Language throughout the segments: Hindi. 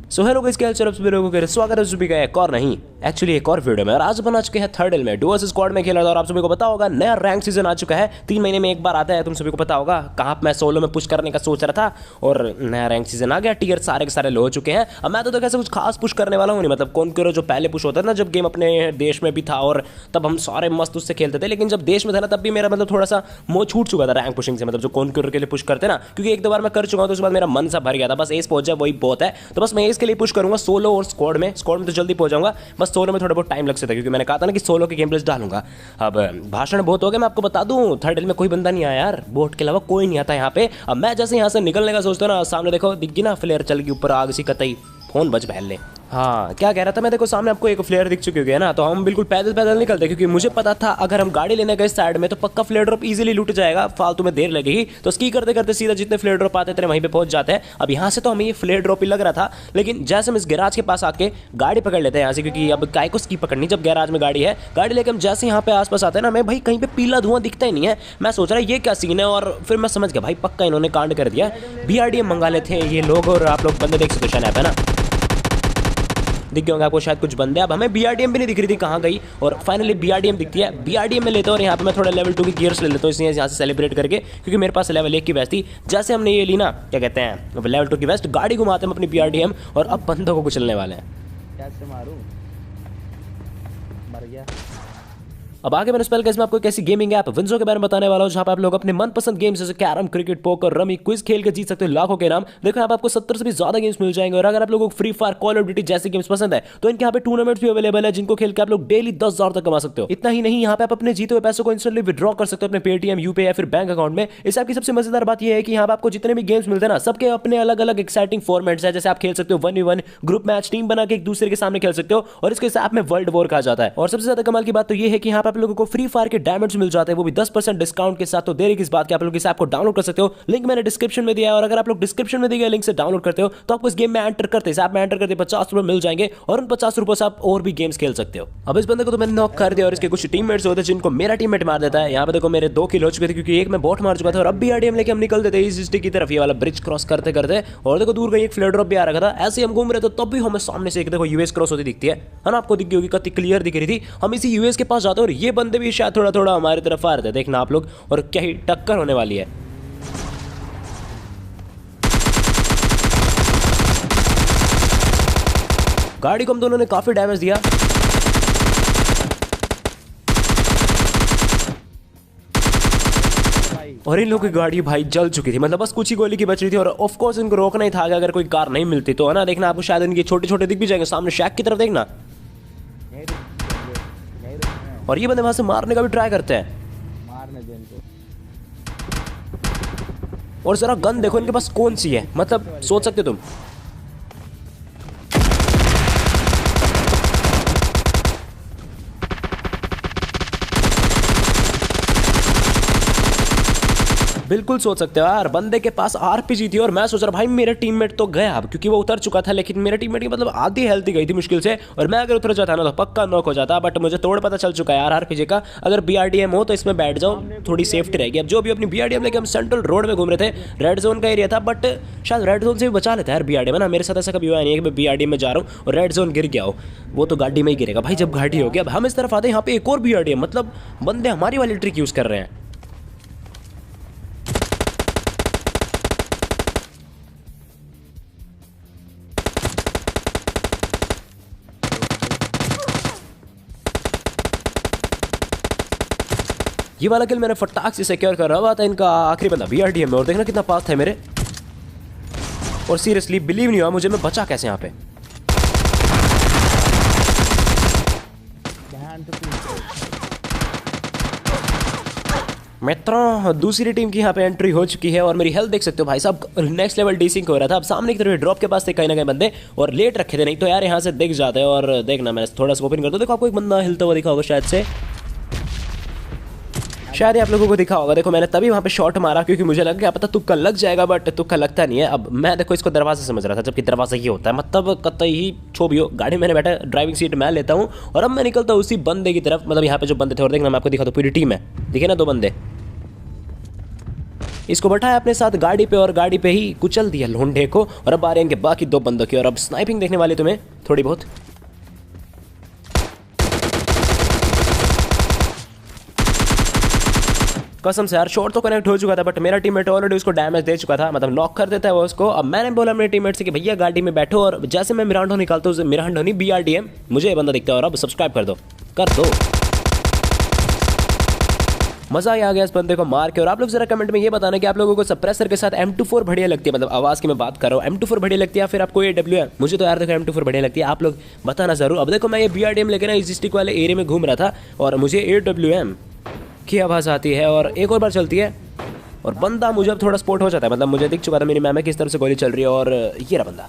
सो हेलो गाइस, क्या हाल सभी लोगों के स्वागत है सुबह का एक और नहीं एक्चुअली एक और वीडियो में। और आज बना चुके हैं थर्ड एल में डुओस स्क्वाड में खेला था। और आप सभी को पता होगा नया रैंक सीजन आ चुका है, 3 महीने में एक बार आता है। तुम सभी को पता होगा कहाँ मैं सोलो में पुश करने का सोच रहा था और नया रैंक सीजन आ गया। टीयर सारे के सारे लो हो चुके हैं। अब मैं तो कैसे कुछ खास पुश करने वाला हूँ नहीं, मतलब कौन करो जो पहले पुश होता है ना, जब गेम अपने देश में भी था और तब हम सारे मस्त उससे खेलते थे। लेकिन जब देश में था ना तब भी मेरा मतलब थोड़ा सा मोह छूट चुका था रैंक पुशिंग से, मतलब जो कौन करो के लिए पुश करते ना, क्योंकि एक दो बार मैं कर चुका हूँ तो उसके बाद मेरा मन सा भर गया था। बस एस पहुंच जाए वही बहुत है, तो बस मैं एस के लिए पुश करूंगा सोलो और स्क्वाड में तो जल्दी पहुंच जाऊंगा। बस सोलो में थोड़ा बहुत टाइम लग सकता है क्योंकि मैंने कहा था ना कि सोलो के गेम प्लेस डालूंगा। अब भाषण बहुत हो गया, मैं आपको बता दूं थर्ड एल में कोई बंदा नहीं आया यार, बोट के अलावा कोई नहीं आता यहाँ पे। अब मैं जैसे यहाँ से निकलने का सोचता हूँ ना, सामने देखो दिख गई ना फ्लेयर चल गई ऊपर आग सी कतई, फोन बच पहन ले। हाँ क्या कह रहा था मैं, देखो सामने आपको एक फ्लेयर दिख चुकी है ना, तो हम बिल्कुल पैदल पैदल निकलते क्योंकि मुझे पता था अगर हम गाड़ी लेने गए साइड में तो पक्का फ्लेयर ड्रॉप इजीली लूट जाएगा, फालतू में देर लगेगी। तो स्की करते करते सीधा जितने फ्लेयर ड्रॉप आते थे वहीं पे पहुंच जाते हैं। अब यहाँ से तो हमें ये फ्लेयर ड्रॉप ही लग रहा था, लेकिन जैसे हम इस गैराज के पास आके गाड़ी पकड़ लेते हैं यहाँ से, क्योंकि अब काय को स्की पकड़नी जब गैराज में गाड़ी है। गाड़ी लेकर हम जैसे यहाँ पे आसपास आते हैं ना, मैं भाई कहीं पे पीला धुआं दिखता ही नहीं है। मैं सोच रहा ये क्या सीन है, और फिर मैं समझ गया भाई पक्का इन्होंने कांड कर दिया। BRDM मंगा लेते हैं ये लोग, और आप लोग बंदे देख सकते हो शायद है ना, दिख गए होंगे आपको शायद कुछ बंदे। अब हमें BRDM भी नहीं दिख रही थी कहाँ गई, और फाइनली BRDM दिखती है। BRDM में लेते हैं और यहाँ पे मैं थोड़ा लेवल 2 की गियर्स ले लेता हूँ इसलिए यहाँ से सेलिब्रेट करके, क्योंकि मेरे पास लेवल 1 की वेस्ट थी। जैसे हमने ये ली ना, क्या कहते हैं, लेवल 2 की वेस्ट, गाड़ी घुमाते हैं अपनी BRDM और अब बंदों को कुचलने वाले हैं। कैसे मारूं? मर गया। अब आगे मैंने स्पेल केस में आपको एक ऐसी गेमिंग ऐप विंजो के बारे में बताने वाला हूं जहां पे आप लोग अपने मनपसंद गेम्स जैसे carrom, cricket, poker, rummy, quiz खेल के जीत सकते हो लाखों के नाम। देखो यहाँ पे आपको 70 से भी ज्यादा गेम्स मिल जाएंगे। और अगर आप लोगों को free fire, call of duty जैसे गेम्स पसंद है तो इनके यहाँ पे टूर्नामेंट्स भी अवेलेबल है, जिनको खेल के आप लोग डेली 10,000 तक कमा सकते हो। इतना ही नहीं, यहाँ पे आप अपने जीते हुए पैसों को इंस्टेंटली विड्रॉ कर सकते हो अपने पेटीएम, यूपीआई या फिर बैंक अकाउंट में। इस ऐप की सबसे मजेदार बात यह है कि यहाँ पे आपको जितने भी गेम्स मिलते हैं ना, सबके अपने अलग अलग एक्साइटिंग फॉर्मेट्स है। जैसे आप खेल सकते हो 1v1, ग्रुप मैच, टीम बना के एक दूसरे के सामने खेल सकते हो, और इसके ऐप में वर्ल्ड वॉर कहा जाता है। और सबसे ज्यादा कमाल की बात तो ये है कि यहाँ पे आप लोगों को फ्री फायर के डायमंड्स मिल जाते हैं, वो भी 10% डिस्काउंट के साथ। तो देरी किस बात की, आप लोग इस ऐप को डाउनलोड कर सकते हो। लिंक मैंने डिस्क्रिप्शन में दिया है, और अगर आप लोग डिस्क्रिप्शन में दिए गए लिंक से डाउनलोड करते हो तो आपको इस गेम में एंटर करते, इस ऐप में एंटर करते 50 रुपए मिल जाएंगे, और उन 50 रुपए से आप और भी गेम्स खेल सकते हो। अब इस बंदे को तो मैंने नॉक कर दिया, और इसके कुछ टीममेट्स होते हैं जिनको मेरा टीममेट मार देता है। यहाँ पे देखो मेरे 2 किल हो चुके थे क्योंकि एक मैं बॉट मार चुका था। और अब BRDM लेके हम निकल देते इस सिटी की तरफ, ये वाला ब्रिज क्रॉस करते करते। और देखो दूर कहीं एक फ्लेयर ड्रॉप भी आ रखा था। ऐसे हम घूम रहे थे तब भी हमें सामने से एक देखो यूएस क्रॉस होती दिखती है ना, आपको दिख गई होगी, कितनी क्लियर दिख रही थी। हम इसी यूएस के पास जाते हैं और ये बंदे भी शायद थोड़ा थोड़ा हमारी तरफ आ रहे थे, देखना आप लोग, और क्या ही टक्कर होने वाली है। गाड़ी को हम दोनों ने काफी डैमेज दिया। और इन लोगों की गाड़ी भाई जल चुकी थी, मतलब बस कुछ ही गोली की बच रही थी। और ऑफ कोर्स इनको रोकना ही था अगर कोई कार नहीं मिलती तो, है ना। देखना आपको शायद इनके छोटे छोटे दिख भी जाएंगे सामने शैक की तरफ, देखना। और ये बंदे वहां से मारने का भी ट्राई करते हैं, मारने दे इनको। और जरा गन देखो इनके पास कौन सी है, मतलब सोच सकते हो तुम। बिल्कुल सोच सकते हो यार, बंदे के पास RPG थी और मैं सोच रहा भाई मेरा टीममेट तो गया अब, क्योंकि वो उतर चुका था। लेकिन मेरा टीममेट की मतलब आधी हेल्थ गई थी मुश्किल से, और मैं अगर उतर जाता ना तो पक्का नॉक हो जाता। बट मुझे तोड़ पता चल चुका है यार RPG का। अगर BRDM हो तो इसमें बैठ जाओ, थोड़ी सेफ्टी रहेगी। अब जो भी अपनी BRDM लेके हम सेंट्रल रोड में घूम रहे थे, रेड जोन का एरिया था, बट शायद रेड जोन से भी बचा लेता है यार BRDM, ना। मेरे साथ ऐसा कभी हुआ नहीं है कि मैं BRDM में जा रहा हूँ और रेड जोन गिर गया हो, वो तो गाड़ी में ही गिरेगा भाई जब गाड़ी होगी। अब हम इस तरफ आते हैं, यहाँ पे एक और BRDM, मतलब बंदे हमारी वाली ट्रिक यूज कर रहे हैं। ये वाला किल मैंने फटाक से सिक्योर कर रहा था। इनका आखिरी बंदा BRDM में, और देखना कितना पास था मेरे, और सीरियसली बिलीव नहीं हुआ मुझे, मैं बचा कैसे यहाँ पे। मित्रों दूसरी टीम की यहाँ पे एंट्री हो चुकी है, और मेरी हेल्थ देख सकते हो भाई साहब, नेक्स्ट लेवल डीसिंग हो रहा था। अब सामने की तरफ ड्रॉप के पास थे कहीं ना कहीं बंदे, और लेट रखे थे, नहीं तो यार यहाँ से दिख जाते हैं। और देखना मैं थोड़ा सा ओपन करता हूँ, देखो आपको एक बंदा हिलता हुआ दिखा होगा शायद से, शायद आप लोगों को दिखा होगा। देखो मैंने तभी वहाँ पे शॉट मारा क्योंकि मुझे लगा क्या पता तुक्का लग जाएगा, बट तुक्का लगता नहीं है। अब मैं देखो इसको दरवाजे समझ रहा था, जबकि दरवाजा ये होता है, मतलब कतई ही छो भी हो। गाड़ी मैंने बैठा, ड्राइविंग सीट मैं लेता हूँ, और अब मैं निकलता हूँ उसी बंदे की तरफ, मतलब यहाँ पे जो बंदे थे। और देखना मैं आपको दिखा दूँ, पूरी टीम है, दिखे ना 2 बंदे। इसको बैठाया अपने साथ गाड़ी पे और गाड़ी पे ही कुचल दिया लोंढे को। और अब आ रहे हैं इनके बाकी 2 बंदों की और अब स्नाइपिंग देखने वाली तुम्हें थोड़ी बहुत। कसम से यार शॉट तो कनेक्ट हो चुका था बट मेरा टीममेट ऑलरेडी उसको डैमेज दे चुका था, मतलब नॉक कर देता है वो उसको। अब मैंने बोला मेरे टीममेट से कि भैया गाड़ी में बैठो और जैसे मैं मिरांडो निकालता हूँ, मिरांडो नहीं BRDM, मुझे ये बंदा दिखता है। और अब सब्सक्राइब कर दो, कर दो। मजा ही आ गया इस बंदे को मार के। और आप लोग जरा कमेंट में ये बताना कि आप लोगों को सप्रेसर के साथ M24 बढ़िया लगती है, मतलब आवाज की मैं बात कर रहा हूँ, M24 बढ़िया लगती है या फिर आपको AWM? मुझे तो यार देखो M24 बढ़िया लगती है, आप लोग बताना जरूर। अब देखो मैं ये BRDM लेके ना इस डिस्ट्रिक्ट वाले एरिया में घूम रहा था और मुझे AWM की आवाज़ आती है और एक और बार चलती है और बंदा मुझे अब थोड़ा स्पॉट हो जाता है, मतलब मुझे दिख चुका था मेरी मैम किस तरफ से गोली चल रही है। और ये रहा बंदा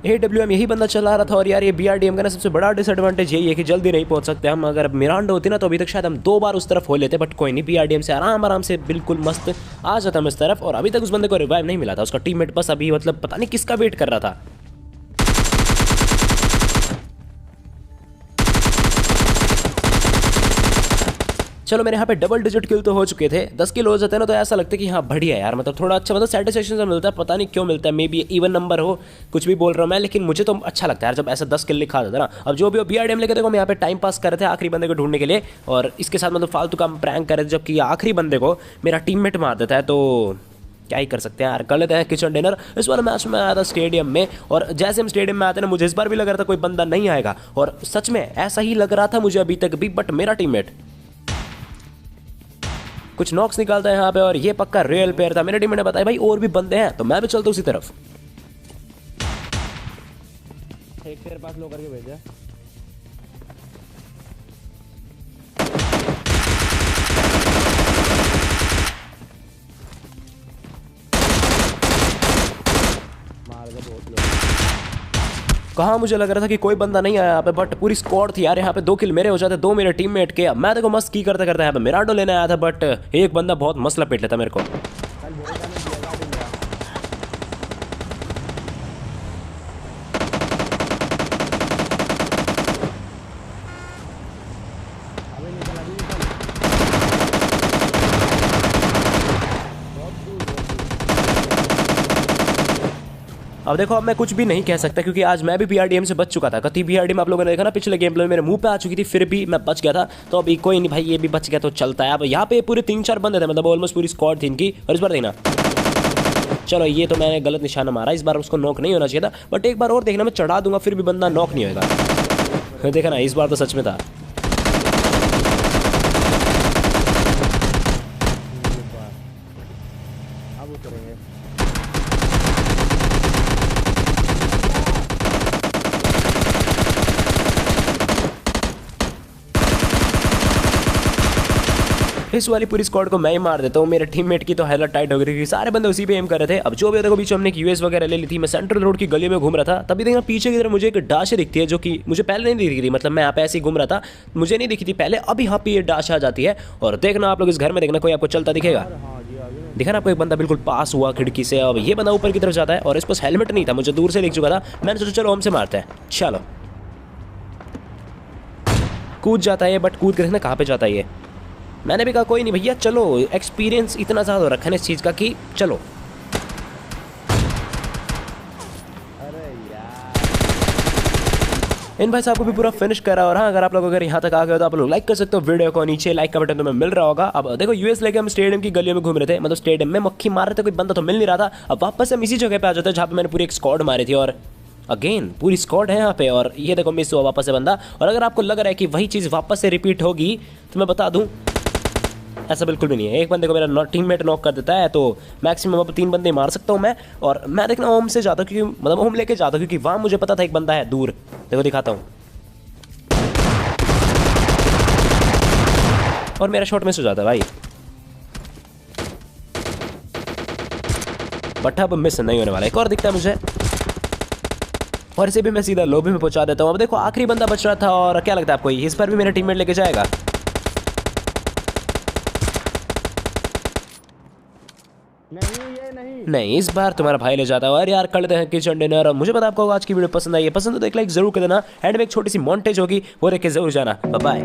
AWM, यही बंदा चला रहा था। और यार ये BRDM का ना सबसे बड़ा डिसएडवांटेज यही है कि जल्दी नहीं पहुंच सकते हम। अगर मिरांडो होती ना तो अभी तक शायद हम 2 बार उस तरफ हो लेते, बट कोई नहीं, BRDM से आराम से बिल्कुल मस्त आ जाता हम इस तरफ। और अभी तक उस बंदे को रिवाइव नहीं मिला था, उसका टीममेट बस अभी मतलब पता नहीं किसका वेट कर रहा था। चलो मेरे यहाँ पे डबल डिजिट किल तो हो चुके थे, 10 किल हो जाते हैं ना तो ऐसा लगता है कि हाँ बढ़िया यार, मतलब थोड़ा अच्छा, मतलब सेटिस्फेक्शन से मिलता है, पता नहीं क्यों मिलता है, मे बी इवन नंबर हो, कुछ भी बोल रहा हूँ मैं, लेकिन मुझे तो अच्छा लगता है यार जब ऐसा 10 किल लिखा जाता है ना। अब जो भी BRDM लेके देखो हम यहाँ पे टाइम पास कर रहे थे आखिरी बंदे को ढूंढने के लिए और इसके साथ मतलब फालतू का प्रैंक कर रहे थे, जबकि आखिरी बंदे को मेरा टीममेट मार देता है। तो क्या ही कर सकते हैं यार, गलत है किचन डिनर। इस वाले मैच में आया था स्टेडियम में और जैसे हम स्टेडियम में आते ना मुझे इस बार भी लग रहा था कोई बंदा नहीं आएगा और सच में ऐसा ही लग रहा था मुझे अभी तक भी, बट मेरा टीममेट कुछ नॉक्स निकालता है यहाँ पे और ये पक्का रियल प्लेयर था। मेरे टीममेट ने बताया भाई और भी बंदे हैं, तो मैं भी चलता हूँ उसी तरफ। एक तेरे पास लो करके भेजा। मार दे बहुत लोग। कहाँ मुझे लग रहा था कि कोई बंदा नहीं आया यहाँ पे, बट पूरी स्क्वाड थी यार यहाँ पे। 2 किल मेरे हो जाते, 2 मेरे टीममेट के। मैं देखो मस्त की करते करते यहाँ पे मिरांडो लेने आया था, बट एक बंदा बहुत मसला पेट लेता मेरे को। अब देखो अब मैं कुछ भी नहीं कह सकता क्योंकि आज मैं भी BRDM से बच चुका था। कति BRDM आप लोगों ने देखा ना पिछले गेम प्ले में मेरे मुंह पे आ चुकी थी, फिर भी मैं बच गया था। तो अभी कोई नहीं भाई, ये भी बच गया तो चलता है। अब यहाँ पे पूरे 3-4 बंदे थे, मतलब ऑलमोस्ट पूरी स्क्वाड थी इनकी। और इस बार देखना, चलो ये तो मैंने गलत निशाना मारा, इस बार उसको नॉक नहीं होना चाहिए था, बट एक बार और देखना मैं चढ़ा दूंगा फिर भी बंदा नॉक नहीं होगा। देखा ना इस बार तो सच में था। अब उतरेंगे। इस वाली पूरी स्क्वाड को मैं ही मार देता हूँ। मेरे टीममेट की तो हालत टाइट हो गई थी, सारे बंदे उसी पे एम कर रहे थे। अब जो भी देखो बीच में हमने US वगैरह ले ली थी। मैं सेंट्रल रोड की गली में घूम रहा था, तभी देखना पीछे की तरफ मुझे एक डाशे दिखती है जो कि मुझे पहले नहीं दिखी थी, मतलब मैं यहाँ पे ऐसे ही घूम रहा था, मुझे नहीं दिखी थी पहले। अब यहाँ पे ये डाश आ जाती है और देखना आप लोग इस घर में देखना कोई आपको चलता दिखेगा। देखा ना आपको एक बंदा बिल्कुल पास हुआ खिड़की से। अब ये बंदा ऊपर की तरफ जाता है और इस पास हेलमेट नहीं था, मुझे दूर से दिख चुका था। मैंने सोचा चलो हमसे मारते हैं, चलो कूद जाता है, बट कूद के देखना कहाँ पे जाता है ये। मैंने भी कहा कोई नहीं भैया चलो, एक्सपीरियंस इतना ज़्यादा हो रखा है इस चीज़ का कि चलो। अरे यार इन भाई साहब को भी पूरा फिनिश करा। और हाँ अगर आप लोग अगर यहाँ तक आ गए तो आप लोग लाइक कर सकते हो वीडियो को, नीचे लाइक का बटन तुम्हें मिल रहा होगा। अब देखो US लेके हम स्टेडियम की गलियों में घूम रहे थे, मतलब स्टेडियम में मक्खी मार रहे थे, कोई बंदा तो मिल नहीं रहा था। अब वापस हम इसी जगह पे आ जाते हैं जहाँ पे मैंने पूरी एक स्क्वाड मारी थी और अगेन पूरी स्क्वाड है यहाँ पे। और ये देखो मिस हुआ वापस से बंदा। और अगर आपको लग रहा है कि वही चीज़ वापस से रिपीट होगी तो मैं बता दूं ऐसा बिल्कुल भी नहीं है। एक बंदे को मेरा टीममेट नॉक कर देता है तो मैक्सिमम अब 3 बंदे मार सकता हूँ मैं। और मैं देखना होम से जाता हूँ क्योंकि मतलब होम लेके जाता हूँ क्योंकि वहाँ मुझे पता था एक बंदा है दूर। देखो दिखाता हूँ और मेरा शॉट मिस हो जाता है भाई, बट अब मिस नहीं होने वाला। एक और दिखता है मुझे और इसे भी मैं सीधा लॉबी में पहुंचा देता हूँ। अब देखो आखिरी बंदा बच रहा था और क्या लगता है आपको इस पर भी मेरा टीममेट लेके जाएगा? नहीं इस बार तुम्हारा भाई ले जाता है। और यार कर लेते हैं किचन डिनर। मुझे पता आपको आज की वीडियो पसंद आई है, पसंद तो एक लाइक जरूर कर देना। एंड में एक छोटी सी मॉन्टेज होगी वो देख के जरूर जाना। Bye.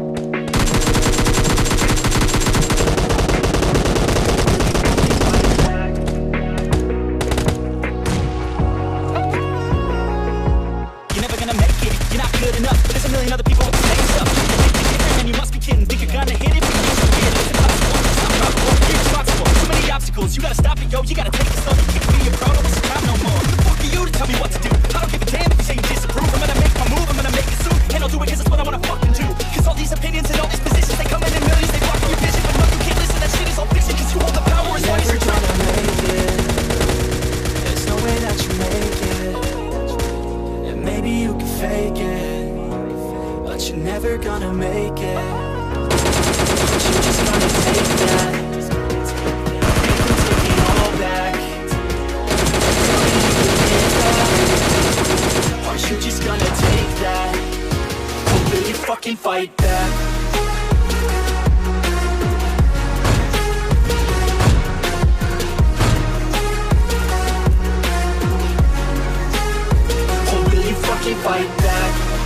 maybe you can fake it, but you're never gonna make it. But you're just gonna take that, make them take it all back. Tell me you can get that. Aren't you just gonna take that? Or will you fucking fight back? Or will you fucking fight back?